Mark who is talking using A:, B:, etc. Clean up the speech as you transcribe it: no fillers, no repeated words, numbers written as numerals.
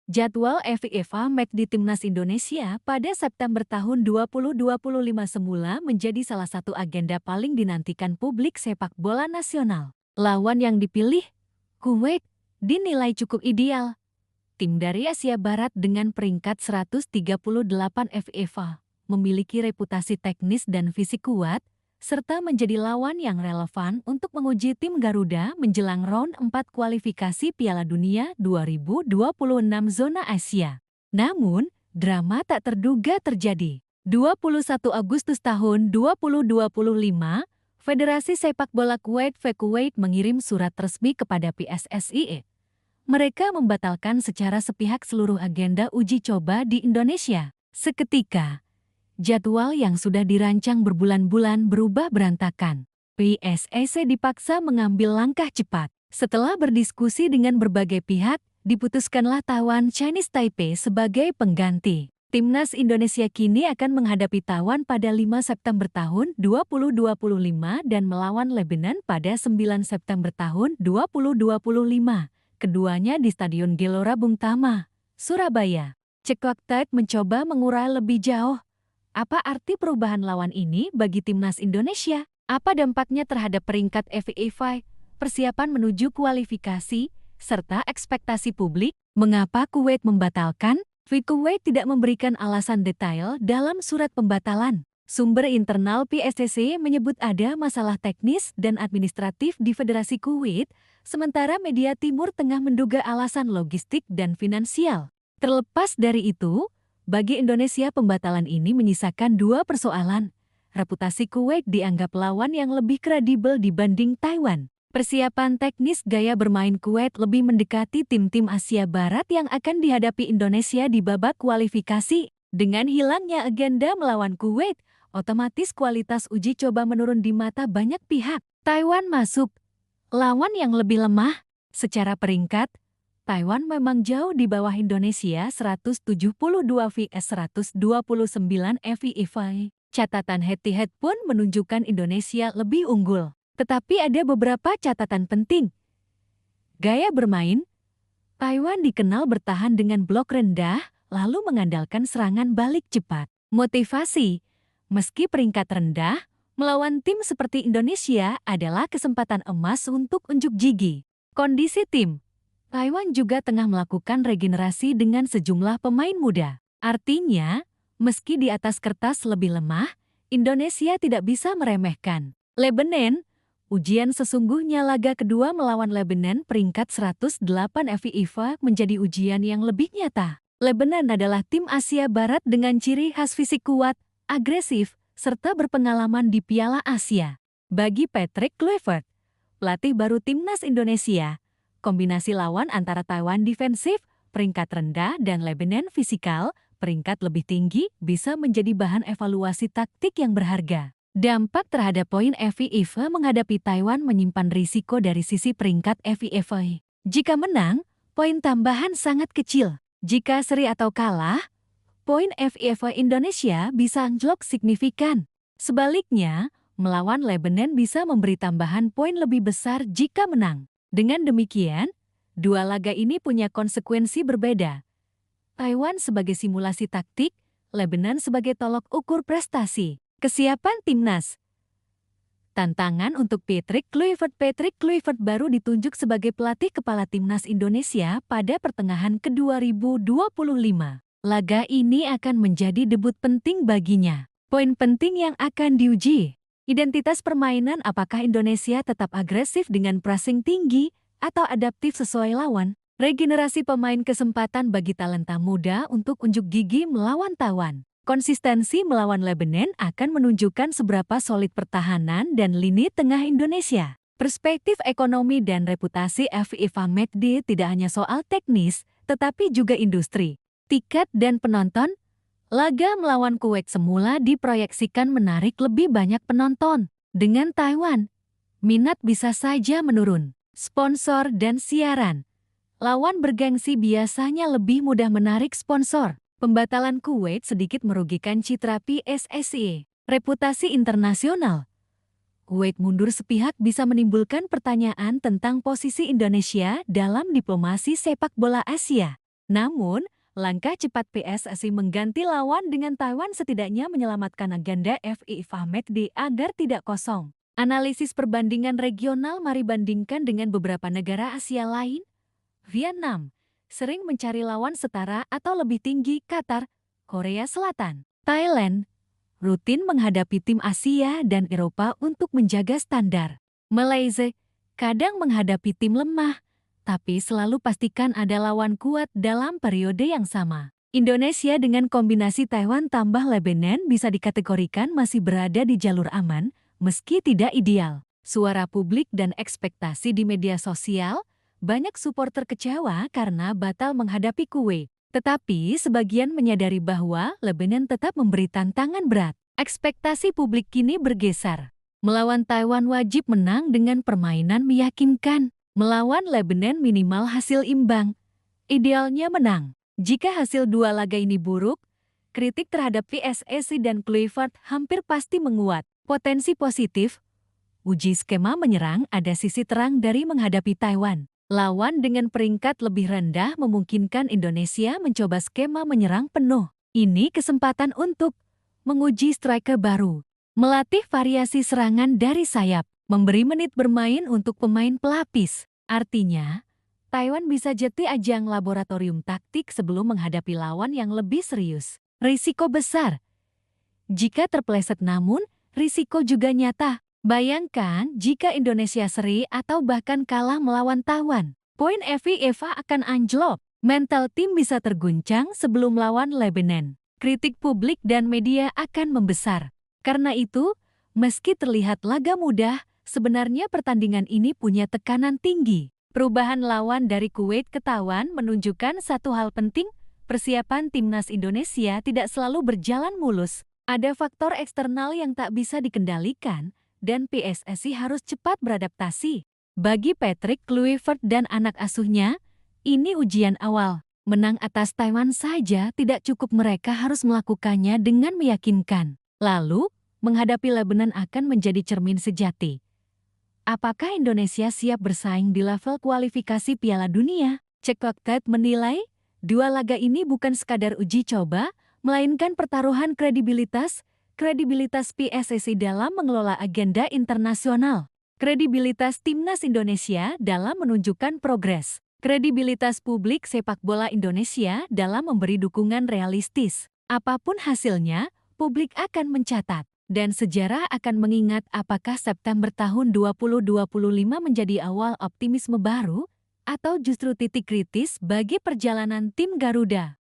A: Jadwal FIFA Match di Timnas Indonesia pada September tahun 2025 semula menjadi salah satu agenda paling dinantikan publik sepak bola nasional. Lawan yang dipilih, Kuwait, dinilai cukup ideal. Tim dari Asia Barat dengan peringkat 138 FIFA, memiliki reputasi teknis dan fisik kuat, serta menjadi lawan yang relevan untuk menguji tim Garuda menjelang round 4 kualifikasi Piala Dunia 2026 zona Asia. Namun, drama tak terduga terjadi. 21 Agustus tahun 2025, Federasi Sepak Bola Kuwait Kuwait mengirim surat resmi kepada PSSI. Mereka membatalkan secara sepihak seluruh agenda uji coba di Indonesia. Seketika, jadwal yang sudah dirancang berbulan-bulan berubah berantakan. PSSI dipaksa mengambil langkah cepat. Setelah berdiskusi dengan berbagai pihak, diputuskanlah Taiwan Chinese Taipei sebagai pengganti. Timnas Indonesia kini akan menghadapi Taiwan pada 5 September tahun 2025 dan melawan Lebanon pada 9 September tahun 2025. Keduanya di Stadion Gelora Bung Tama, Surabaya. Ceklak mencoba mengurai lebih jauh. Apa arti perubahan lawan ini bagi Timnas Indonesia? Apa dampaknya terhadap peringkat FIFA, persiapan menuju kualifikasi, serta ekspektasi publik? Mengapa Kuwait membatalkan? Kuwait tidak memberikan alasan detail dalam surat pembatalan. Sumber internal PSSI menyebut ada masalah teknis dan administratif di Federasi Kuwait, sementara media Timur Tengah menduga alasan logistik dan finansial. Terlepas dari itu, bagi Indonesia pembatalan ini menyisakan dua persoalan. Reputasi Kuwait dianggap lawan yang lebih kredibel dibanding Taiwan. Persiapan teknis gaya bermain Kuwait lebih mendekati tim-tim Asia Barat yang akan dihadapi Indonesia di babak kualifikasi. Dengan hilangnya agenda melawan Kuwait, otomatis kualitas uji coba menurun di mata banyak pihak. Taiwan masuk. Lawan yang lebih lemah. Secara peringkat, Taiwan memang jauh di bawah Indonesia 172 vs 129 FIFA. Catatan head-to-head pun menunjukkan Indonesia lebih unggul. Tetapi ada beberapa catatan penting. Gaya bermain, Taiwan dikenal bertahan dengan blok rendah, lalu mengandalkan serangan balik cepat. Motivasi, meski peringkat rendah, melawan tim seperti Indonesia adalah kesempatan emas untuk unjuk gigi. Kondisi tim, Taiwan juga tengah melakukan regenerasi dengan sejumlah pemain muda. Artinya, meski di atas kertas lebih lemah, Indonesia tidak bisa meremehkan. Lebanon, ujian sesungguhnya laga kedua melawan Lebanon peringkat 108 FIFA menjadi ujian yang lebih nyata. Lebanon adalah tim Asia Barat dengan ciri khas fisik kuat, agresif, serta berpengalaman di Piala Asia. Bagi Patrick Kluivert, pelatih baru Timnas Indonesia, kombinasi lawan antara Taiwan defensif, peringkat rendah, dan Lebanon fisikal, peringkat lebih tinggi, bisa menjadi bahan evaluasi taktik yang berharga. Dampak terhadap poin FIFA menghadapi Taiwan menyimpan risiko dari sisi peringkat FIFA. Jika menang, poin tambahan sangat kecil. Jika seri atau kalah, poin FIFA Indonesia bisa anjlok signifikan. Sebaliknya, melawan Lebanon bisa memberi tambahan poin lebih besar jika menang. Dengan demikian, dua laga ini punya konsekuensi berbeda. Taiwan sebagai simulasi taktik, Lebanon sebagai tolok ukur prestasi. Kesiapan timnas. Tantangan untuk Patrick Kluivert. Patrick Kluivert baru ditunjuk sebagai pelatih kepala Timnas Indonesia pada pertengahan ke-2025. Laga ini akan menjadi debut penting baginya. Poin penting yang akan diuji. Identitas permainan, apakah Indonesia tetap agresif dengan pressing tinggi atau adaptif sesuai lawan. Regenerasi pemain, kesempatan bagi talenta muda untuk unjuk gigi melawan Taiwan. Konsistensi melawan Lebanon akan menunjukkan seberapa solid pertahanan dan lini tengah Indonesia. Perspektif ekonomi dan reputasi FIFA Matchday tidak hanya soal teknis, tetapi juga industri. Tiket dan penonton. Laga melawan Kuwait semula diproyeksikan menarik lebih banyak penonton. Dengan Taiwan, minat bisa saja menurun. Sponsor dan siaran. Lawan bergengsi biasanya lebih mudah menarik sponsor. Pembatalan Kuwait sedikit merugikan citra PSSI. Reputasi internasional. Kuwait mundur sepihak bisa menimbulkan pertanyaan tentang posisi Indonesia dalam diplomasi sepak bola Asia. Namun, langkah cepat PSSI mengganti lawan dengan Taiwan setidaknya menyelamatkan agenda FIFA McD agar tidak kosong. Analisis perbandingan regional mari bandingkan dengan beberapa negara Asia lain. Vietnam sering mencari lawan setara atau lebih tinggi. Qatar, Korea Selatan, Thailand rutin menghadapi tim Asia dan Eropa untuk menjaga standar. Malaysia kadang menghadapi tim lemah, tapi selalu pastikan ada lawan kuat dalam periode yang sama. Indonesia dengan kombinasi Taiwan tambah Lebanon bisa dikategorikan masih berada di jalur aman, meski tidak ideal. Suara publik dan ekspektasi di media sosial, banyak supporter kecewa karena batal menghadapi Kuwait. Tetapi sebagian menyadari bahwa Lebanon tetap memberi tantangan berat. Ekspektasi publik kini bergeser. Melawan Taiwan wajib menang dengan permainan meyakinkan. Melawan Lebanon minimal hasil imbang. Idealnya menang. Jika hasil dua laga ini buruk, kritik terhadap PSSI dan Kluivert hampir pasti menguat. Potensi positif, uji skema menyerang ada sisi terang dari menghadapi Taiwan. Lawan dengan peringkat lebih rendah memungkinkan Indonesia mencoba skema menyerang penuh. Ini kesempatan untuk menguji striker baru, melatih variasi serangan dari sayap, memberi menit bermain untuk pemain pelapis. Artinya, Taiwan bisa jadi ajang laboratorium taktik sebelum menghadapi lawan yang lebih serius. Risiko besar. Jika terpeleset namun, risiko juga nyata. Bayangkan jika Indonesia seri atau bahkan kalah melawan Taiwan. Poin FIFA akan anjlok. Mental tim bisa terguncang sebelum lawan Lebanon. Kritik publik dan media akan membesar. Karena itu, meski terlihat laga mudah, sebenarnya pertandingan ini punya tekanan tinggi. Perubahan lawan dari Kuwait ke Taiwan menunjukkan satu hal penting, persiapan timnas Indonesia tidak selalu berjalan mulus. Ada faktor eksternal yang tak bisa dikendalikan, dan PSSI harus cepat beradaptasi. Bagi Patrick Kluivert dan anak asuhnya, ini ujian awal. Menang atas Taiwan saja tidak cukup, mereka harus melakukannya dengan meyakinkan. Lalu, menghadapi Lebanon akan menjadi cermin sejati. Apakah Indonesia siap bersaing di level kualifikasi Piala Dunia? Cekoktet menilai, dua laga ini bukan sekadar uji coba, melainkan pertaruhan kredibilitas PSSI dalam mengelola agenda internasional, kredibilitas timnas Indonesia dalam menunjukkan progres, kredibilitas publik sepak bola Indonesia dalam memberi dukungan realistis. Apapun hasilnya, publik akan mencatat, dan sejarah akan mengingat apakah September tahun 2025 menjadi awal optimisme baru, atau justru titik kritis bagi perjalanan tim Garuda.